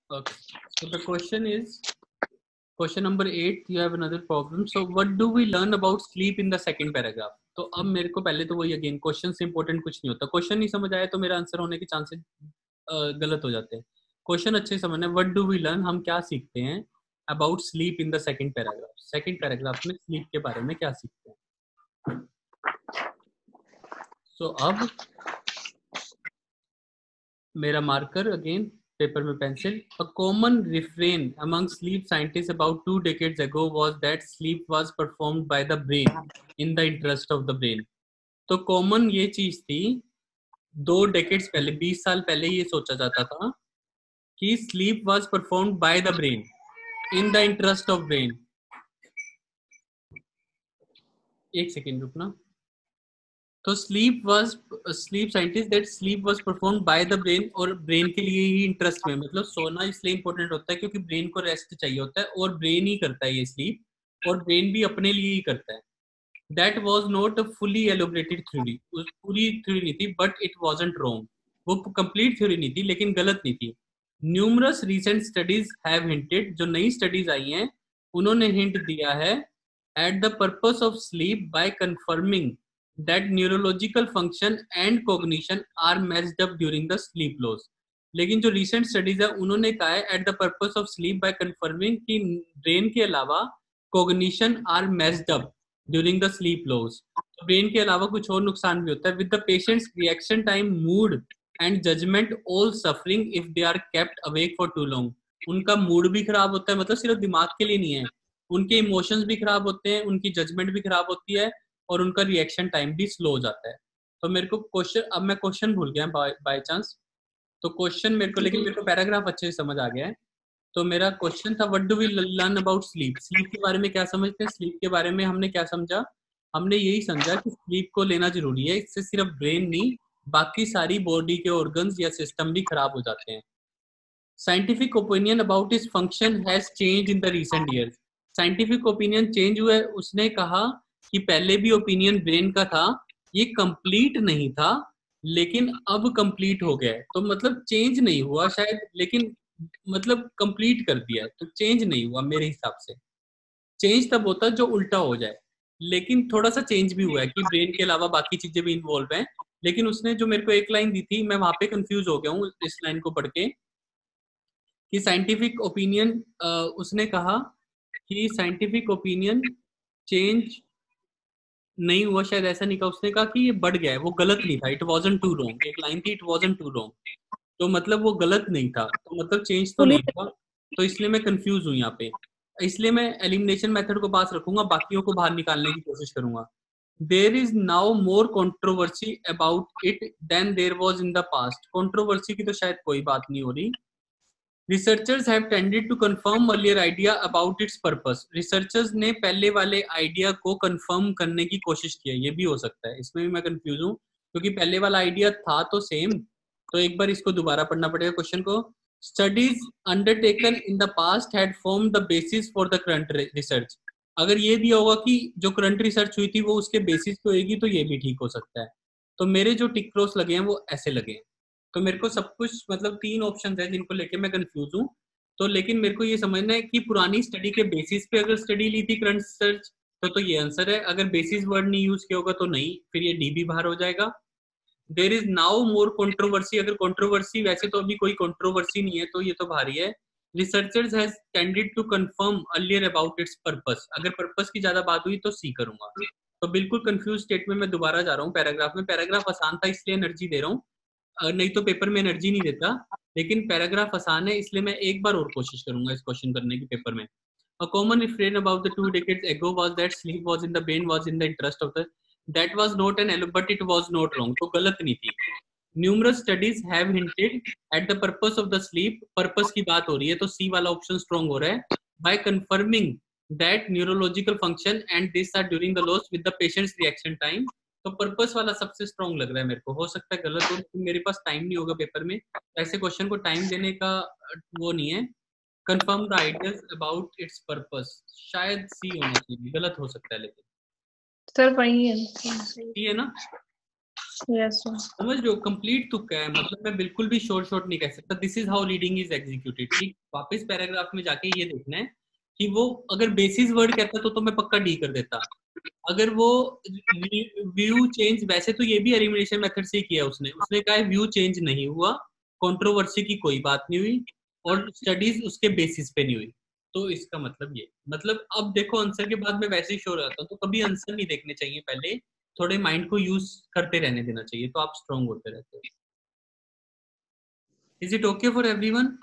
Okay. So the question is, question number 8. You have another problem. So what do we learn about sleep in the second paragraph? तो अब मेरे को पहले तो वही again question से इंपॉर्टेंट कुछ नहीं होता. क्वेश्चन नहीं समझ आया तो मेरा आंसर होने के चांसेस गलत हो जाते हैं. क्वेश्चन अच्छे समझना. व्हाट डू वी लर्न, हम क्या सीखते हैं about sleep in the second paragraph. Second paragraph में स्लीप के बारे में क्या सीखते हैं. सो अब मेरा मार्कर अगेन पेपर में pencil. A common refrain among sleep scientist about 2 decades ago was that sleep was performed by the brain in the interest of the brain. तो कॉमन ये चीज थी 2 decades पहले, 20 साल पहले ये सोचा जाता था कि sleep was performed by the brain in the interest of brain. एक सेकेंड रुकना. तो sleep scientist that sleep was performed by the brain, और ब्रेन के लिए ही इंटरेस्ट में, मतलब सोना इसलिए इंपॉर्टेंट होता है क्योंकि ब्रेन को रेस्ट चाहिए होता है और ब्रेन ही करता है ये स्लीप, और ब्रेन भी अपने लिए ही करता है. That was not a fully elaborated theory. पूरी थ्योरी नहीं थी, बट इट वाजंट रॉन्ग. वो कंप्लीट थ्योरी नहीं थी लेकिन गलत नहीं थी. Numerous recent studies have hinted, जो नई स्टडीज आई हैं उन्होंने हिंट दिया है at the purpose of sleep by confirming that neurological function and cognition are messed up during the sleep loss. लेकिन जो recent studies है उन्होंने कहा है at the purpose of sleep by confirming कि brain के अलावा cognition are messed up during the sleep loss. तो brain के अलावा कुछ और नुकसान भी होता है. with the patient's reaction time, mood and judgment all suffering if they are kept awake for too long. उनका मूड भी खराब होता है, मतलब सिर्फ दिमाग के लिए नहीं है, उनके इमोशंस भी खराब होते हैं, उनकी जजमेंट भी खराब होती है और उनका रिएक्शन टाइम भी स्लो हो जाता है. तो मेरे को क्वेश्चन, अब मैं क्वेश्चन भूल गया बाय चांस. तो क्वेश्चन मेरे को, लेकिन मेरे को पैराग्राफ अच्छे से समझ आ गया है. तो मेरा क्वेश्चन था what do we learn about sleep. Sleep के बारे में क्या समझते हैं. स्लीप के बारे में हमने क्या समझा, हमने यही समझा कि स्लीप को लेना जरूरी है. इससे सिर्फ ब्रेन नहीं, बाकी सारी बॉडी के ऑर्गन्स या सिस्टम भी खराब हो जाते हैं. साइंटिफिक ओपिनियन अबाउट इस function has change in the recent years. Scientific opinion change हुआ है. उसने कहा कि पहले भी ओपिनियन ब्रेन का था, ये कंप्लीट नहीं था लेकिन अब कंप्लीट हो गया है. तो मतलब चेंज नहीं हुआ शायद, लेकिन मतलब कंप्लीट कर दिया है. तो चेंज नहीं हुआ मेरे हिसाब से. चेंज तब होता है जो उल्टा हो जाए. लेकिन थोड़ा सा चेंज भी हुआ है कि ब्रेन के अलावा बाकी चीजें भी इन्वॉल्व हैं. लेकिन उसने जो मेरे को एक लाइन दी थी, मैं वहां पे कंफ्यूज हो गया हूँ इस लाइन को पढ़ के, कि साइंटिफिक ओपिनियन, उसने कहा कि साइंटिफिक ओपिनियन चेंज नहीं हुआ, शायद ऐसा नहीं कहा. उसने कहा कि ये बढ़ गया है. वो गलत नहीं था. It wasn't too wrong. एक लाइन थी इट वाजंट टू रॉन्ग. तो मतलब वो गलत नहीं था, तो मतलब चेंज तो नहीं हुआ. तो इसलिए मैं कंफ्यूज हूँ यहाँ पे. इसलिए मैं एलिमिनेशन मेथड को पास रखूंगा, बाकियों को बाहर निकालने की कोशिश करूंगा. There is now more controversy about it than there was in the past. Controversy की तो शायद कोई बात नहीं हो रही. Researchers have tended to confirm earlier idea about its purpose. Researchers ने पहले वाले आइडिया को कंफर्म करने की कोशिश की है. ये भी हो सकता है, इसमें भी मैं कंफ्यूज हूँ क्योंकि पहले वाला आइडिया था तो सेम. तो एक बार इसको दोबारा पढ़ना पड़ेगा क्वेश्चन को. Studies undertaken in the past had form the basis for the current research. अगर ये दिया होगा कि जो करंट रिसर्च हुई थी वो उसके बेसिस पे होगी तो ये भी ठीक हो सकता है. तो मेरे जो टिक क्रॉस लगे हैं वो ऐसे लगे हैं. तो मेरे को सब कुछ, मतलब 3 ऑप्शन है जिनको लेके मैं कंफ्यूज हूँ. तो लेकिन मेरे को ये समझना है कि पुरानी स्टडी के बेसिस पे अगर स्टडी ली थी करंट रिसर्च, तो ये आंसर है. अगर बेसिस वर्ड नहीं यूज किया होगा तो नहीं, फिर ये डी भी बाहर हो जाएगा. देर इज नाउ मोर कंट्रोवर्सी. अगर कंट्रोवर्सी, वैसे तो अभी कोई कंट्रोवर्सी नहीं है तो ये तो भारी है. Researchers has tended to confirm earlier about its purpose. अगर पर्पस की ज्यादा बात हुई तो सी करूंगा. तो बिल्कुल कंफ्यूज स्टेट में मैं दोबारा जा रहा हूँ पैराग्राफ में. पैराग्राफ आसान था इसलिए एनर्जी दे रहा हूँ, नहीं तो पेपर में एनर्जी नहीं देता. लेकिन पैराग्राफ आसान है इसलिए मैं एक बार और कोशिश करूंगा इस क्वेश्चन करने की पेपर में. A common refrain about the 2 decades ago was that sleep was in the brain was in the interest of the. That was not an but it was not wrong. तो गलत नहीं थी. Numerous studies have hinted at the purpose of the sleep. Purpose की बात हो रही है तो C वाला ऑप्शन स्ट्रॉन्ग हो रहा है. By confirming that neurological function and this are during the loss with the patient's reaction time. तो पर्पस वाला सबसे स्ट्रॉन्ग लग रहा है मेरे को. हो सकता है गलत हो, लेकिन मेरे पास टाइम नहीं होगा पेपर में. ऐसे क्वेश्चन को टाइम देने का वो नहीं है. Confirm the ideas about its purpose, शायद सी होना चाहिए. गलत हो सकता है लेकिन सर वही है, सी है ना. Yes sir. समझ रहे हो, कंप्लीट तुक्का है, मतलब मैं बिल्कुल भी शॉर्ट शॉर्ट नहीं कह सकता। This is how reading is executed. ठीक, वापस पैराग्राफ में जाके ये देखना है कि वो अगर बेसिस वर्ड कहता तो मैं पक्का डी कर देता। अगर वो व्यू चेंज, वैसे तो ये भी एलिमिनेशन मेथड से ही किया उसने, उसने कहा है व्यू चेंज नहीं हुआ, कंट्रोवर्सी की कोई बात नहीं हुई, और स्टडीज उसके बेसिस पे नहीं हुई। तो इसका मतलब ये, मतलब अब देखो आंसर के बाद मैं वैसे ही श्योर रहता हूँ, तो कभी आंसर नहीं देखने चाहिए, पहले थोड़े माइंड को यूज करते रहने देना चाहिए, तो आप स्ट्रांग होते रहते हो। Is it okay for everyone?